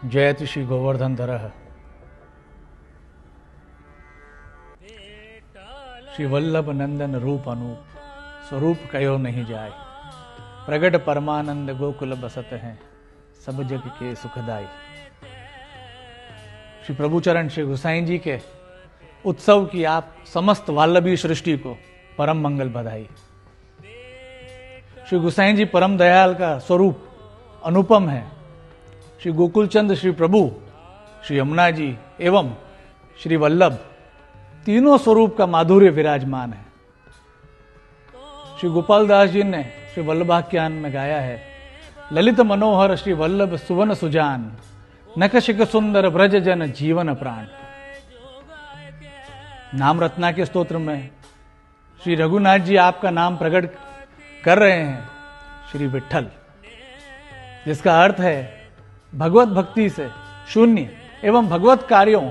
जयति श्री गोवर्धन धरः श्री वल्लभ नंदन रूप अनूप स्वरूप कयो नहीं जाय। प्रगट परमानंद गोकुल बसत हैं सब जग के सुखदाई। श्री प्रभुचरण श्री गोसाई जी के उत्सव की आप समस्त वाल्लभी सृष्टि को परम मंगल बधाई। श्री गोसाई जी परम दयाल का स्वरूप अनुपम है। श्री गोकुलचंद श्री प्रभु, श्री यमुना जी एवं श्री वल्लभ तीनों स्वरूप का माधुर्य विराजमान है। श्री गोपाल दास जी ने श्री वल्लभाख्यान में गाया है, ललित मनोहर श्री वल्लभ सुवन सुजान, नखशिख सुंदर ब्रज जन जीवन प्राण। नाम रत्ना के स्तोत्र में श्री रघुनाथ जी आपका नाम प्रकट कर रहे हैं, श्री विठ्ठल, जिसका अर्थ है भगवत भक्ति से शून्य एवं भगवत कार्यों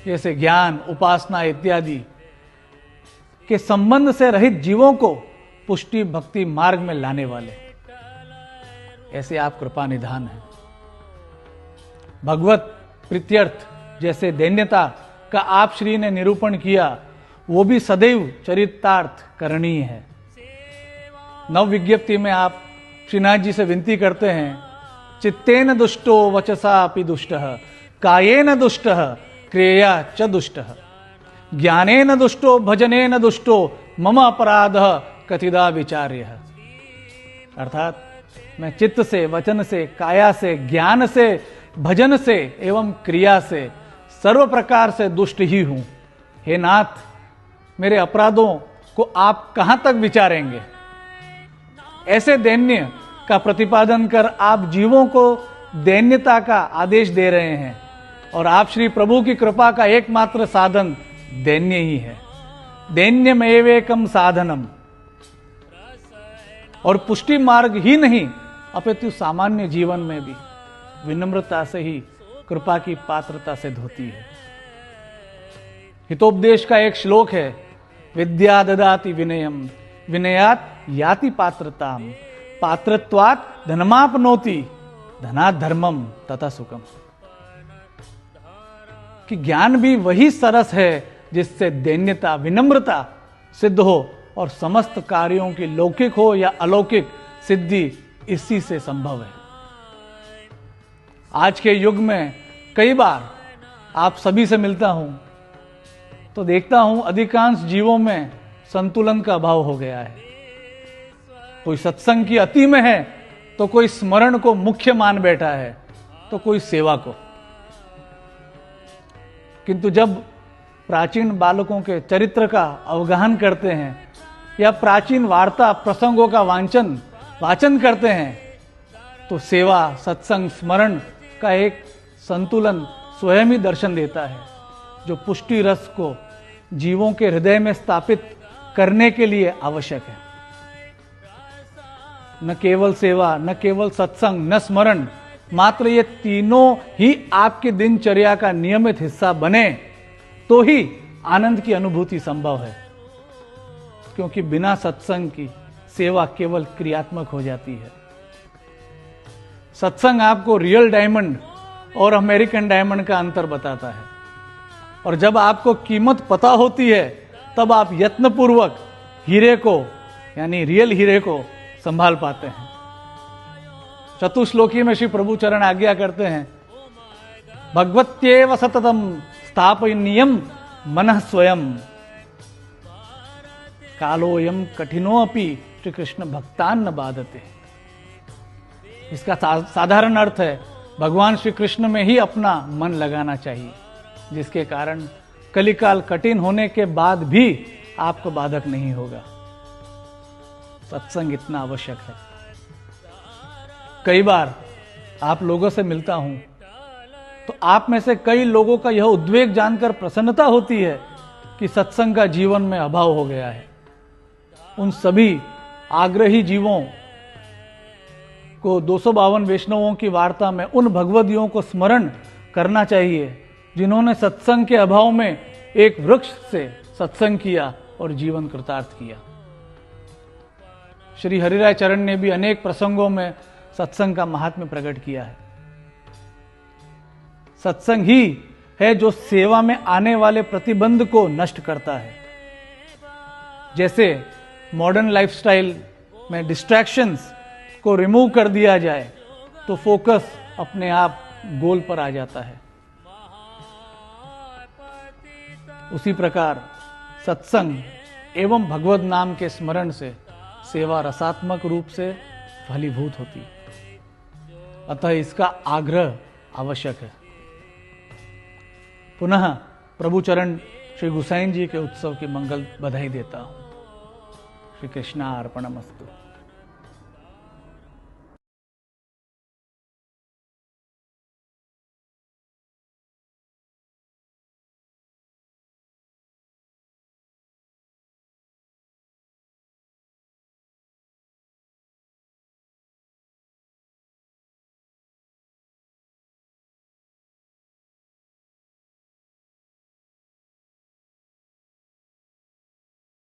जैसे ज्ञान, उपासना इत्यादि के संबंध से रहित जीवों को पुष्टि भक्ति मार्ग में लाने वाले, ऐसे आप कृपा निधान हैं। भगवत प्रीत्यर्थ जैसे दैन्यता का आप श्री ने निरूपण किया, वो भी सदैव चरितार्थ करणीय है। नव विज्ञप्ति में आप श्रीनाथ जी से विनती करते हैं, चित्तेन दुष्टो वचसा अपि दुष्टः, कायेन दुष्टः क्रिया च दुष्टः, ज्ञानेन दुष्टो भजनेन दुष्टो मम अपराधः कथिदा विचार्यः। अर्थात मैं चित्त से, वचन से, काया से, ज्ञान से, भजन से एवं क्रिया से सर्व प्रकार से दुष्ट ही हूं। हे नाथ, मेरे अपराधों को आप कहां तक विचारेंगे। ऐसे दैन्य का प्रतिपादन कर आप जीवों को दैन्यता का आदेश दे रहे हैं, और आप श्री प्रभु की कृपा का एकमात्र साधन दैन्य ही है। दैन्यमेवेकम साधनम, और पुष्टि मार्ग ही नहीं अपितु सामान्य जीवन में भी विनम्रता से ही कृपा की पात्रता सिद्ध होती है। हितोपदेश का एक श्लोक है, विद्या ददाति विनयम, विनयात याति पात्रताम, पात्रत्वात् धनमापनोति, धनात् धर्मम तथा सुखम। कि ज्ञान भी वही सरस है जिससे दैन्यता, विनम्रता सिद्ध हो, और समस्त कार्यों की लौकिक हो या अलौकिक सिद्धि इसी से संभव है। आज के युग में कई बार आप सभी से मिलता हूं तो देखता हूं अधिकांश जीवों में संतुलन का अभाव हो गया है। कोई सत्संग की अति में है तो कोई स्मरण को मुख्य मान बैठा है, तो कोई सेवा को। किंतु जब प्राचीन बालकों के चरित्र का अवगाहन करते हैं या प्राचीन वार्ता प्रसंगों का वाचन करते हैं, तो सेवा, सत्संग, स्मरण का एक संतुलन स्वयं ही दर्शन देता है, जो पुष्टि रस को जीवों के हृदय में स्थापित करने के लिए आवश्यक है। न केवल सेवा, न केवल सत्संग, न स्मरण, मात्र ये तीनों ही आपकी दिनचर्या का नियमित हिस्सा बने तो ही आनंद की अनुभूति संभव है। क्योंकि बिना सत्संग की सेवा केवल क्रियात्मक हो जाती है। सत्संग आपको रियल डायमंड और अमेरिकन डायमंड का अंतर बताता है, और जब आपको कीमत पता होती है तब आप यत्नपूर्वक हीरे को, यानी रियल हीरे को संभाल पाते हैं। चतुश्लोकी में श्री प्रभु चरण आज्ञा करते हैं, भगवत्येव सततम स्थापनीयम मनः स्वयं, कालोयम कठिनो अपि श्री कृष्ण भक्तान न बाधते। इसका साधारण अर्थ है, भगवान श्री कृष्ण में ही अपना मन लगाना चाहिए, जिसके कारण कलिकाल कठिन होने के बाद भी आपको बाधक नहीं होगा। सत्संग इतना आवश्यक है। कई बार आप लोगों से मिलता हूं तो आप में से कई लोगों का यह उद्वेग जानकर प्रसन्नता होती है कि सत्संग का जीवन में अभाव हो गया है। उन सभी आग्रही जीवों को 252 वैष्णवों की वार्ता में उन भगवदियों को स्मरण करना चाहिए जिन्होंने सत्संग के अभाव में एक वृक्ष से सत्संग किया और जीवन कृतार्थ किया। श्री हरिराय चरण ने भी अनेक प्रसंगों में सत्संग का महात्म्य प्रकट किया है। सत्संग ही है जो सेवा में आने वाले प्रतिबंध को नष्ट करता है। जैसे मॉडर्न लाइफस्टाइल में डिस्ट्रैक्शंस को रिमूव कर दिया जाए तो फोकस अपने आप गोल पर आ जाता है। उसी प्रकार सत्संग एवं भगवत नाम के स्मरण से सेवा रसात्मक रूप से फलीभूत होती है। अतः इसका आग्रह आवश्यक है। पुनः प्रभु चरण श्री गुसाइन जी के उत्सव की मंगल बधाई देता हूं। श्री कृष्णा अर्पणमस्तु।